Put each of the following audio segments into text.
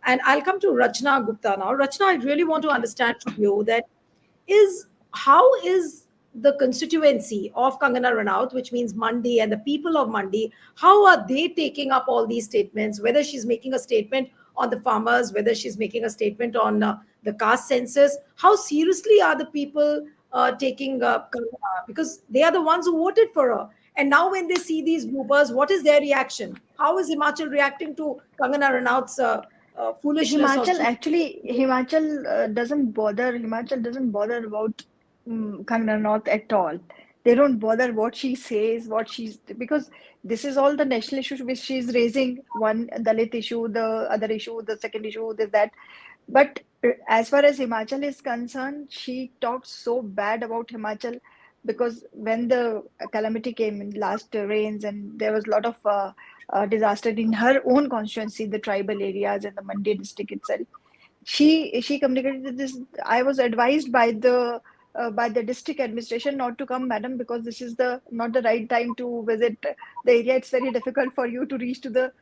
And I'll come to Rachna Gupta now. Rachna, I really want to understand from you that is how is the constituency of Kangana Ranaut, which means Mandi, and the people of Mandi, how are they taking up all these statements? Whether she's making a statement on the farmers, whether she's making a statement on the caste census, how seriously are the people taking Kangana? Because they are the ones who voted for her. And now, when they see these bloopers, what is their reaction? How is Himachal reacting to Kangana Ranaut's foolishness or Himachal stupidity? actually, Himachal doesn't bother about Kangana North at all. They don't bother what she says, what she's because this is all the national issues which she's raising. One Dalit issue, the other issue, the second issue, this that. But as far as Himachal is concerned, she talks so bad about Himachal because when the calamity came in last rains and there was a lot of disaster in her own constituency, the tribal areas and the Mandi district itself. She communicated this. I was advised by the district administration not to come, madam, because this is the not the right time to visit the area. It's very difficult for you to reach to the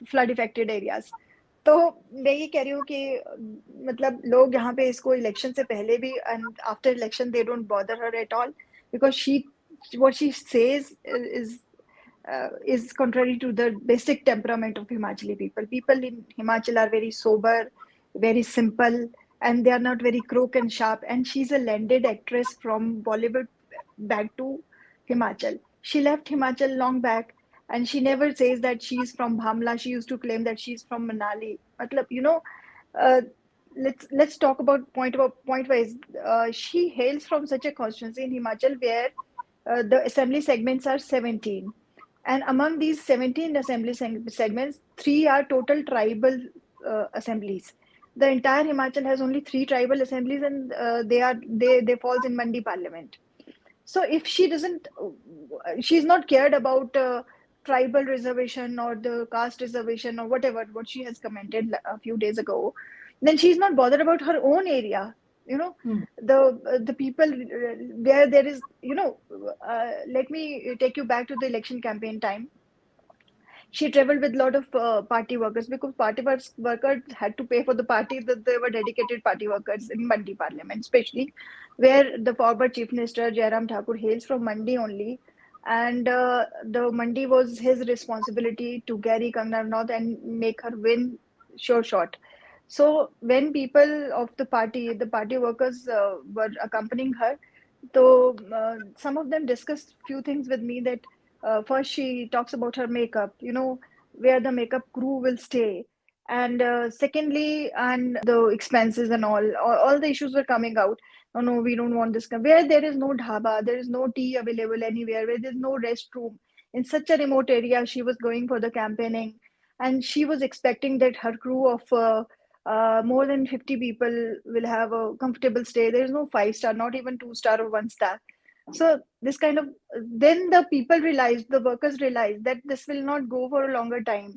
flood affected areas. तो मैं ये कह रही हूँ कि मतलब लोग यहाँ पे इसको इलेक्शन से पहले भी and after election they don't bother her at all because what she says is contrary to the basic temperament of Himachali people. People in Himachal are very sober, very simple, and they are not very crook and sharp. And she's a landed actress from Bollywood back to Himachal. She left Himachal long back, and she never says that she's from Bhamla. She used to claim that she's from Manali. Matlab, uh, let's talk about point wise. She hails from such a constituency in Himachal where the assembly segments are 17, and among these 17 assembly segments, three are total tribal assemblies. The entire Himachal has only three tribal assemblies, and they falls in Mandi Parliament. So if she's not cared about tribal reservation or the caste reservation or whatever what she has commented a few days ago, then she's not bothered about her own area. You know, Hmm. the people where there is, let me take you back to the election campaign time. She traveled with a lot of party workers because workers had to pay for the party that they were dedicated party workers in Mandi Parliament, especially where the former Chief Minister Jairam Thakur hails from Mandi only. And the Mandi was his responsibility to carry Kangana Ranaut and make her win sure shot. So when people of the party workers were accompanying her, so some of them discussed few things with me that first she talks about her makeup, where the makeup crew will stay, and secondly, and the expenses and all the issues were coming out. Oh no, we don't want this. Where there is no dhaba, there is no tea available anywhere. Where there's no restroom in such a remote area, she was going for the campaigning, and she was expecting that her crew of more than 50 people will have a comfortable stay. There is no five-star, not even two-star or one-star. So this kind of then the people realized, the workers realized that this will not go for a longer time.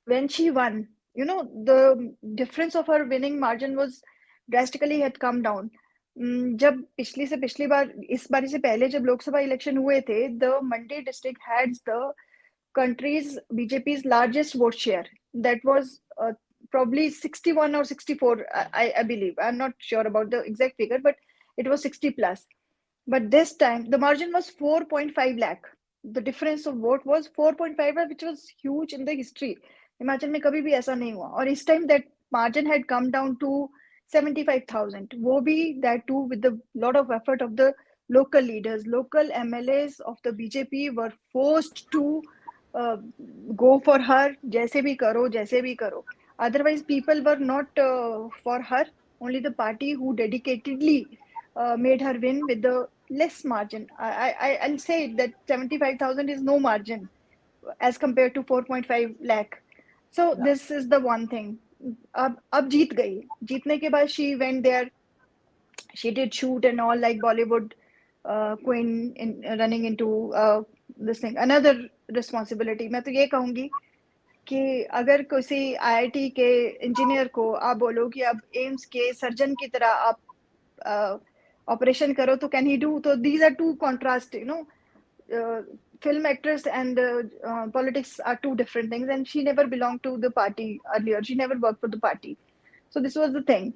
When she won, the difference of her winning margin was drastically had come down. जब पिछली से पिछली बार इस बारी से पहले जब Lok Sabha election हुए थे, the Mandi district had the country's BJP's largest vote share. That was probably 61 or 64, I believe. I'm not sure about the exact figure, but it was 60 plus. But this time, the margin was 4.5 lakh. The difference of vote was 4.5 lakh, which was huge in the history. Himachal में कभी भी ऐसा नहीं हुआ. और इस time that margin had come down to 75,000. वो भी that too with the lot of effort of the local leaders, local MLAs of the BJP were forced to uh, go for her. जैसे भी करो, जैसे भी करो. Otherwise, people were not for her. Only the party who dedicatedly made her win with the less margin. I'll say that 75,000 is no margin as compared to 4.5 lakh. So Yeah. this is the one thing. अब जीत गई. जीतने के बाद she went there. She did shoot and all like Bollywood queen in running into this thing. Another responsibility. मैं तो ये कहूँगी कि अगर किसी आईआईटी के इंजीनियर को आप बोलो कि अब एम्स के सर्जन की तरह आप ऑपरेशन करो तो कैन ही डू. तो these are two contrast, film actress and politics are two different things, and she never belonged to the party earlier. She never worked for the party. So this was the thing.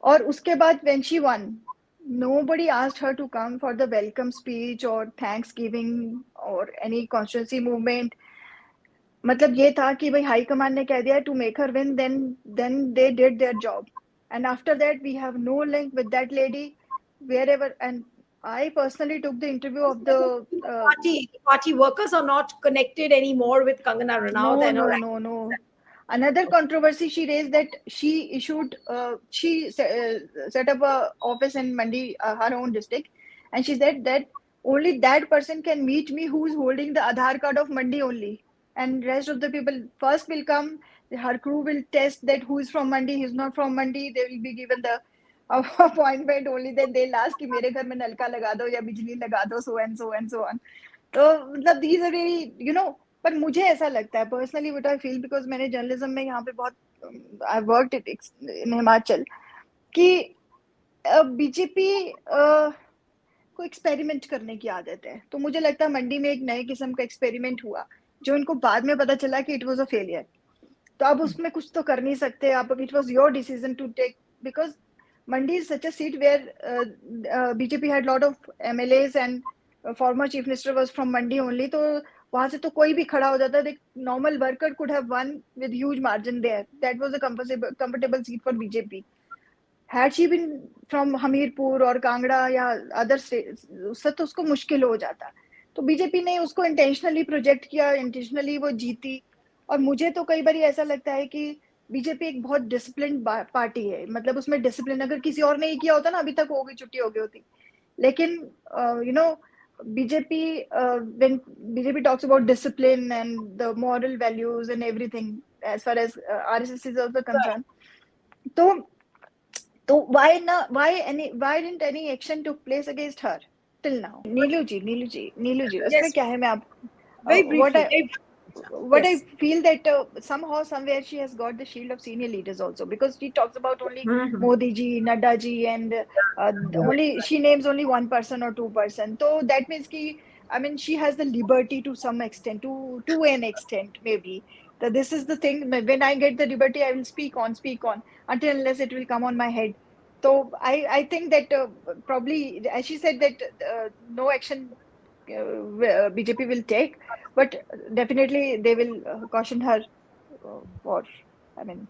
और उसके बाद when she won, nobody asked her to come for the welcome speech or thanksgiving or any constituency movement. मतलब ये था कि भाई high command ने कह दिया to make her win, then they did their job. And after that we have no link with that lady wherever. And I personally took the interview of the party workers are not connected anymore with Kangana Ranaut and her. No. Another controversy she raised, that she issued, she set up a office in Mandi, her own district, and she said that only that person can meet me who is holding the Aadhaar card of Mandi only, and rest of the people first will come. Her crew will test that who is from Mandi, who is not from Mandi. They will be given the appointment only. Then they'll ask कि मेरे घर में नलका लगा दो या बिजली लगा दो, so and so and so on. तो मतलब these are really, पर मुझे ऐसा लगता है personally, what I feel, because मैंने जर्नलिज्म में यहाँ पे बहुत आई वर्कड इन हिमाचल, कि बीजेपी को एक्सपेरिमेंट करने की आदत है. तो मुझे लगता है मंडी में एक नए किस्म का एक्सपेरिमेंट हुआ जो इनको बाद में पता चला कि इट वाज अ फेलियर. तो अब उसमें कुछ तो कर नहीं सकते आप. It was your decision to take, because Mandi is such a seat where BJP had lot of MLAs and former chief minister was from Mandi only. तो वहां से तो कोई भी खड़ा हो जाता. The normal worker could have won with huge margin there. That was a comfortable seat for BJP. Had she been from Hamirpur और कांगड़ा या अदर स्टेट, उससे तो उसको मुश्किल हो जाता. तो बीजेपी ने उसको इंटेंशनली प्रोजेक्ट किया, इंटेंशनली वो जीती. और मुझे तो कई बार ऐसा लगता है कि बीजेपी एक बहुत डिसिप्लिन पार्टी है. मतलब उसमें डिसिप्लिन अगर किसी और ने ही किया होता ना, अभी तक हो गई, छुट्टी हो गई होती. लेकिन BJP, when BJP talks about discipline and the moral values and everything, as far as RSS is also concerned, तो why didn't any action took place against her till now? नीलू जी, उसमें Yes, क्या है, मैं आप very what briefly. what I Yes. feel that somehow somewhere she has got the shield of senior leaders also, because she talks about only Mhm. Modi ji, Nadda ji, and only she names only one person or two person. So that means ki, I mean, she has the liberty to some extent, to an extent maybe. So this is the thing. When I get the liberty, I will speak on until unless it will come on my head. So I think that probably, as she said, that no action BJP will take, but definitely they will caution her for, I mean,